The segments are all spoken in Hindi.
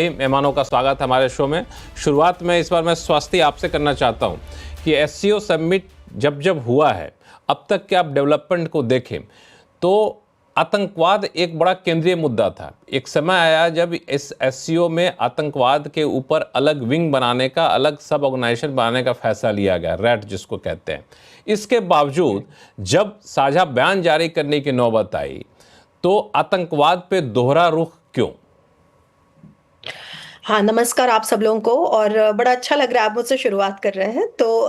कई मेहमानों का स्वागत है हमारे शो में। शुरुआत में इस बार मैं स्वास्थ्य आपसे करना चाहता हूं कि एससीओ समिट जब हुआ है, अब तक के आप डेवलपमेंट को देखें तो आतंकवाद एक बड़ा केंद्रीय मुद्दा था। एक समय आया जब इस एससीओ में आतंकवाद के ऊपर अलग विंग बनाने का, अलग सब ऑर्गेनाइजेशन बनाने का फैसला लिया गया, रैट जिसको कहते हैं। इसके बावजूद जब साझा बयान जारी करने की नौबत आई तो आतंकवाद पे दोहरा रुख क्यों? हाँ, नमस्कार आप सब लोगों को। और बड़ा अच्छा लग रहा है आप मुझसे शुरुआत कर रहे हैं, तो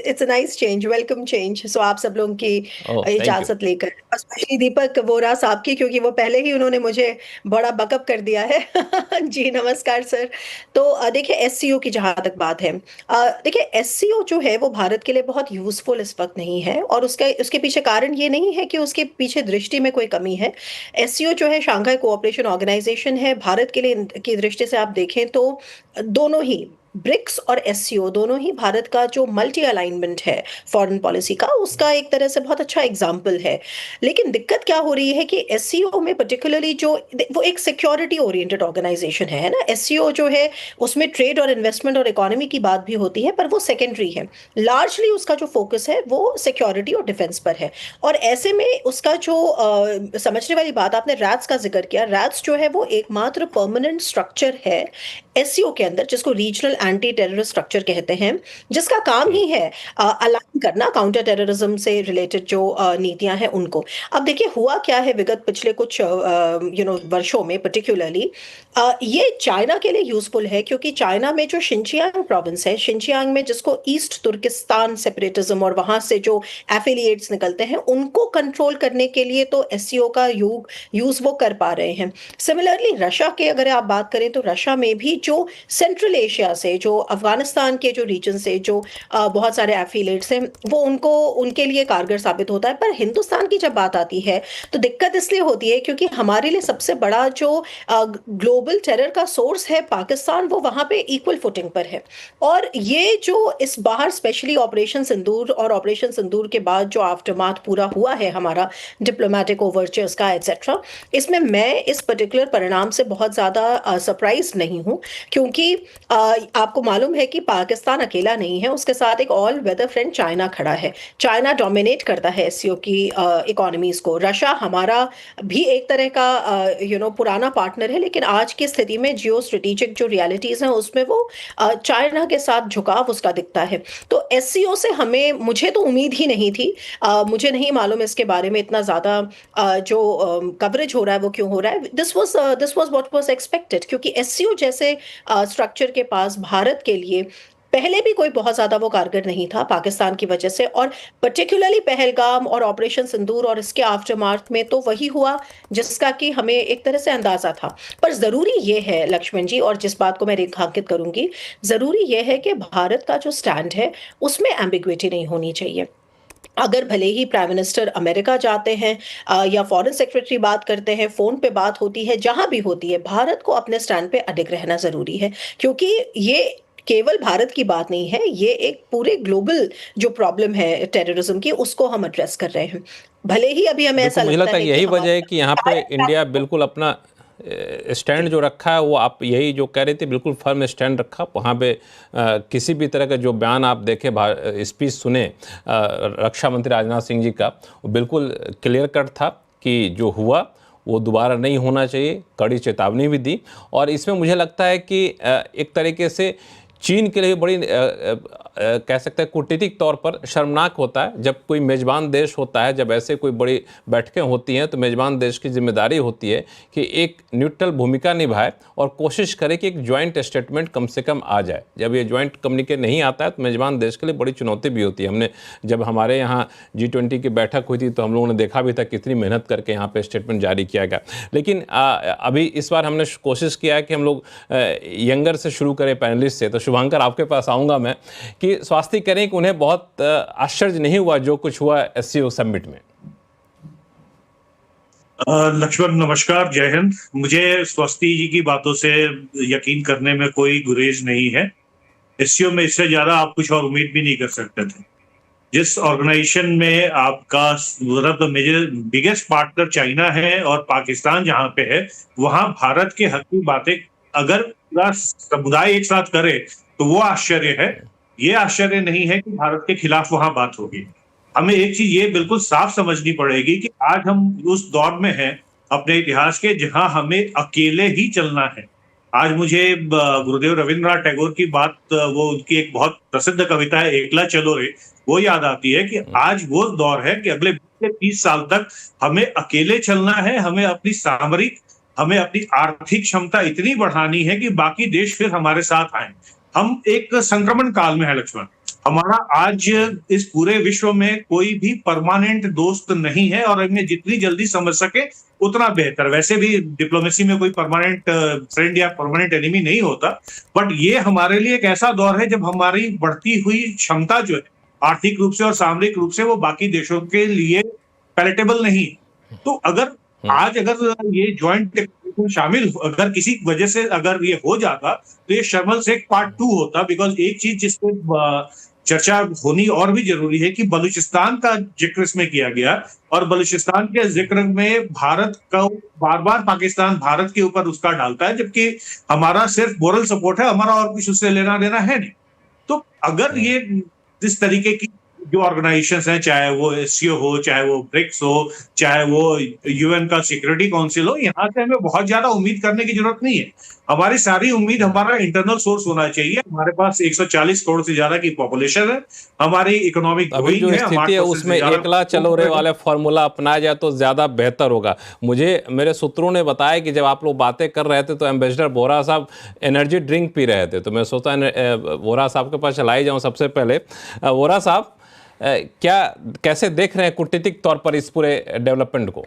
it's a nice change, welcome change. So आप सब लोगों की ओह, थैंक यू। इजाज़त लेकर, स्पेशली दीपक वोरा साहब की, क्योंकि वो पहले ही उन्होंने मुझे बड़ा बैकअप कर दिया है। जी, नमस्कार सर। तो देखिए एससीओ की जहाँ तक बात है, देखिए एससीओ जो है वो भारत के लिए बहुत यूज़फुल इस वक़्त नहीं है, और उसके पीछे कारण ये नहीं है कि उसके पीछे दृष्टि में कोई कमी है। एससीओ जो है शांघाई कोऑपरेशन ऑर्गेनाइजेशन है, भारत के लिए की दृष्टि से आप देखें तो दोनों ही ब्रिक्स और एससीओ दोनों ही भारत का जो मल्टी अलाइनमेंट है फॉरेन पॉलिसी का, उसका एक तरह से बहुत अच्छा एग्जाम्पल है। लेकिन दिक्कत क्या हो रही है कि एससीओ में पर्टिकुलरली जो वो एक सिक्योरिटी ओरिएंटेड ऑर्गेनाइजेशन है ना। एससीओ जो है उसमें ट्रेड और इन्वेस्टमेंट और इकोनॉमी की बात भी होती है, पर वो सेकेंडरी है। लार्जली उसका जो फोकस है वो सिक्योरिटी और डिफेंस पर है। और ऐसे में उसका जो समझने वाली बात, आपने रैट्स का जिक्र किया, रैट्स जो है वो एकमात्र परमानेंट स्ट्रक्चर है एससीओ के अंदर, जिसको रीजनल एंटी टेररिस्ट स्ट्रक्चर कहते हैं, जिसका काम ही है अलाइन करना काउंटर टेररिज्म से रिलेटेड जो नीतियां हैं उनको। अब देखिए हुआ क्या है विगत पिछले कुछ वर्षों में, पर्टिकुलरली ये चाइना के लिए यूजफुल है, क्योंकि चाइना में जो शिनचियांग प्रोविंस है, शिनचियांग में जिसको ईस्ट तुर्किस्तान सेपरेटिज्म और वहां से जो एफिलिएट्स निकलते हैं उनको कंट्रोल करने के लिए तो एससीओ का यूज वो कर पा रहे हैं। सिमिलरली रशिया के अगर आप बात करें तो रशिया में भी जो सेंट्रल एशिया से, जो अफगानिस्तान के जो रीजन से जो बहुत सारे एफिलिएट्स हैं, वो उनके लिए कारगर साबित होता है। पर हिंदुस्तान की जब बात आती है तो दिक्कत इसलिए होती है क्योंकि हमारे लिए सबसे बड़ा जो ग्लोबल टेरर का सोर्स है पाकिस्तान, वो वहां पे इक्वल फुटिंग पर है। और ये जो इस बाहर स्पेशली ऑपरेशन सिंदूर और ऑपरेशन सिंदूर के बाद जो आफ्टरमाथ पूरा हुआ है हमारा डिप्लोमेटिक ओवरचर्स का एटसेट्रा, इसमें मैं इस पर्टिकुलर परिणाम से बहुत ज़्यादा सरप्राइज नहीं हूँ, क्योंकि आपको मालूम है कि पाकिस्तान अकेला नहीं है, उसके साथ एक ऑल वेदर फ्रेंड चाइना खड़ा है। चाइना डोमिनेट करता है एससीओ की इकोनॉमीज को। रशिया हमारा भी एक तरह का पुराना पार्टनर है, लेकिन आज की स्थिति में जियो स्ट्रेटेजिक जो रियलिटीज हैं उसमें वो चाइना के साथ झुकाव उसका दिखता है। तो एससीओ से मुझे तो उम्मीद ही नहीं थी। मुझे नहीं मालूम इसके बारे में इतना ज्यादा जो कवरेज हो रहा है वो क्यों हो रहा है। This was what was expected, क्योंकि एससीओ जैसे स्ट्रक्चर के पास भारत के लिए पहले भी कोई बहुत ज्यादा वो कारगर नहीं था पाकिस्तान की वजह से। और पर्टिकुलरली पहलगाम और ऑपरेशन सिंदूर और इसके आफ्टरमार्थ में तो वही हुआ जिसका कि हमें एक तरह से अंदाजा था। पर जरूरी ये है लक्ष्मण जी, और जिस बात को मैं रेखांकित करूंगी, जरूरी ये है कि भारत का जो स्टैंड है उसमें एम्बिग्विटी नहीं होनी चाहिए। अगर भले ही प्राइम मिनिस्टर अमेरिका जाते हैं या फॉरेन सेक्रेटरी बात करते हैं, फोन पे बात होती है, जहां भी होती है, भारत को अपने स्टैंड पे अडिग रहना जरूरी है, क्योंकि ये केवल भारत की बात नहीं है, ये एक पूरे ग्लोबल जो प्रॉब्लम है टेररिज्म की, उसको हम एड्रेस कर रहे हैं। भले ही अभी हमें ऐसा बिल्कुल, मुझे लगता लगता है है कि यही वजह है हमारे कि यहाँ पे इंडिया बिल्कुल अपना स्टैंड जो रखा है वो आप यही जो कह रहे थे, बिल्कुल फर्म स्टैंड रखा। वहाँ पे किसी भी तरह का जो बयान आप देखें, स्पीच सुने रक्षा मंत्री राजनाथ सिंह जी का, वो बिल्कुल क्लियर कट था कि जो हुआ वो दोबारा नहीं होना चाहिए, कड़ी चेतावनी भी दी। और इसमें मुझे लगता है कि एक तरीके से चीन के लिए बड़ी कह सकते हैं कूटनीतिक तौर पर शर्मनाक होता है जब कोई मेज़बान देश होता है, जब ऐसे कोई बड़ी बैठकें होती हैं तो मेज़बान देश की जिम्मेदारी होती है कि एक न्यूट्रल भूमिका निभाए और कोशिश करे कि एक जॉइंट स्टेटमेंट कम से कम आ जाए। जब ये जॉइंट कम्युनिके नहीं आता है तो मेज़बान देश के लिए बड़ी चुनौती भी होती है। हमने जब हमारे यहाँ G20 की बैठक हुई थी तो हम लोगों ने देखा भी था कितनी मेहनत करके यहाँ पर स्टेटमेंट जारी किया गया। लेकिन अभी इस बार हमने कोशिश किया है कि हम लोग यंगर से शुरू करें पैनलिस्ट से। तो शुभंकर, आपके पास आऊँगा मैं कि स्वास्थ्य करें कि उन्हें बहुत आश्चर्य नहीं हुआ जो कुछ हुआ एससीओ समिट में। लक्ष्मण नमस्कार, जय हिंद। मुझे स्वास्थ्य जी की बातों से यकीन करने में कोई गुरेज नहीं है। एससीओ में इससे ज्यादा आप कुछ और उम्मीद भी नहीं कर सकते थे। जिस ऑर्गेनाइजेशन में आपका मेजर बिगेस्ट पार्टनर चाइना है और पाकिस्तान जहां पे है, वहां भारत के हक की बातें अगर पूरा समुदाय एक साथ करे तो वो आश्चर्य है। ये आश्चर्य नहीं है कि भारत के खिलाफ वहां बात होगी। हमें एक चीज ये बिल्कुल साफ समझनी पड़ेगी कि आज हम उस दौर में हैं अपने इतिहास के जहां हमें अकेले ही चलना है। आज मुझे गुरुदेव रविंद्रनाथ टैगोर की बात, वो उनकी एक बहुत प्रसिद्ध कविता है एकला चलो रे, वो याद आती है कि आज वो दौर है कि अगले 20 से 30 साल तक हमें अकेले चलना है। हमें अपनी सामरिक, हमें अपनी आर्थिक क्षमता इतनी बढ़ानी है कि बाकी देश फिर हमारे साथ आए। हम एक संक्रमण काल में है लक्ष्मण। हमारा आज इस पूरे विश्व में कोई भी परमानेंट दोस्त नहीं है और हमें जितनी जल्दी समझ सके उतना बेहतर। वैसे भी डिप्लोमेसी में कोई परमानेंट फ्रेंड या परमानेंट एनिमी नहीं होता, बट ये हमारे लिए एक ऐसा दौर है जब हमारी बढ़ती हुई क्षमता जो है आर्थिक रूप से और सामरिक रूप से वो बाकी देशों के लिए पैलेटेबल नहीं। तो अगर आज अगर ये ज्वाइंट शामिल, अगर किसी वजह से अगर ये हो जाता तो ये शर्मल शेख पार्ट 2 होता। बिकॉज एक चीज जिसपे चर्चा होनी और भी जरूरी है कि बलूचिस्तान का जिक्र इसमें किया गया और बलूचिस्तान के जिक्र में भारत का बार बार पाकिस्तान भारत के ऊपर उसका डालता है, जबकि हमारा सिर्फ मोरल सपोर्ट है, हमारा और कुछ उससे लेना देना है नहीं। तो अगर ये इस तरीके की जो ऑर्गेनाइजेशंस हैं, चाहे वो एससीओ हो, चाहे वो ब्रिक्स हो, चाहे वो यूएन का सिक्योरिटी काउंसिल हो, यहाँ से हमें बहुत ज्यादा उम्मीद करने की जरूरत नहीं है। हमारी सारी उम्मीद हमारा इंटरनल सोर्स होना चाहिए। हमारे पास 140 करोड़ से ज्यादा की पॉपुलेशन है, हमारी इकोनॉमिक अभी जो स्थिति है उसमें एकला चलो रे वाले फॉर्मूला अपनाया जाए तो ज्यादा बेहतर होगा। मुझे मेरे सूत्रों ने बताया कि जब आप लोग बातें कर रहे थे तो एम्बेसडर बोहरा साहब एनर्जी ड्रिंक पी रहे थे, तो मैं सोचा बोहरा साहब के पास चलाई जाऊं। सबसे पहले बोहरा साहब, क्या कैसे देख रहे हैं कूटनीतिक तौर पर इस पूरे डेवलपमेंट को?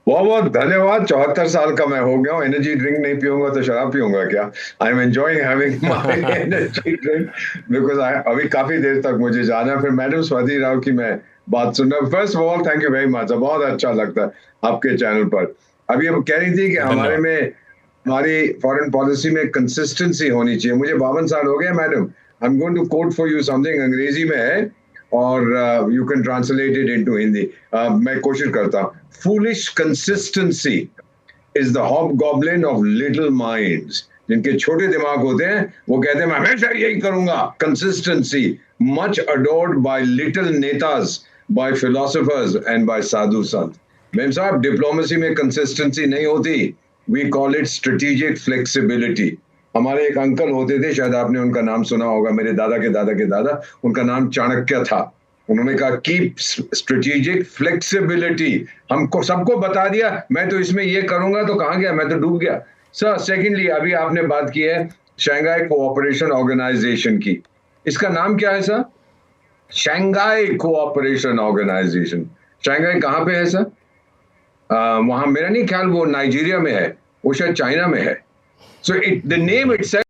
बहुत बहुत धन्यवाद। 74 साल का मैं हो गया हूँ, एनर्जी ड्रिंक नहीं पीऊंगा तो शराब पीऊंगा क्या? I am enjoying having my energy drink because अभी काफी देर तक मुझे जाना है। फिर मैडम स्वाति राव की मैं बात सुनना। First of all thank you very much, बहुत अच्छा लगता है आपके चैनल पर। अभी हम कह रही थी कि हमारी फॉरेन पॉलिसी में कंसिस्टेंसी होनी चाहिए। मुझे 52 साल हो गए madam. I am going to quote for you something, अंग्रेजी में है और you can translate it into Hindi. मैं कोशिश करता हूँ। Foolish consistency is the hobgoblin of little minds. जिनके छोटे दिमाग होते हैं वो कहते हैं मैं हमेशा यही करूंगा। Consistency much adored by little netas, by philosophers and by sadhu sant. Ma'am साहब, डिप्लोमेसी में कंसिस्टेंसी नहीं होती। We call it strategic flexibility. हमारे एक अंकल होते थे, शायद आपने उनका नाम सुना होगा, मेरे दादा के दादा के दादा, उनका नाम चाणक्य था। उन्होंने कहा कीप स्ट्रेटेजिक फ्लेक्सिबिलिटी। हमको सबको बता दिया मैं तो इसमें ये करूंगा, तो कहां गया, मैं तो डूब गया। सर सेकेंडली, अभी आपने बात की है शंघाई कोऑपरेशन ऑर्गेनाइजेशन की। इसका नाम क्या है sir? Shanghai cooperation organisation. Shanghai कहाँ पे है सर? वहां मेरा नहीं ख्याल वो नाइजीरिया में है, वो शायद चाइना में है। So the name itself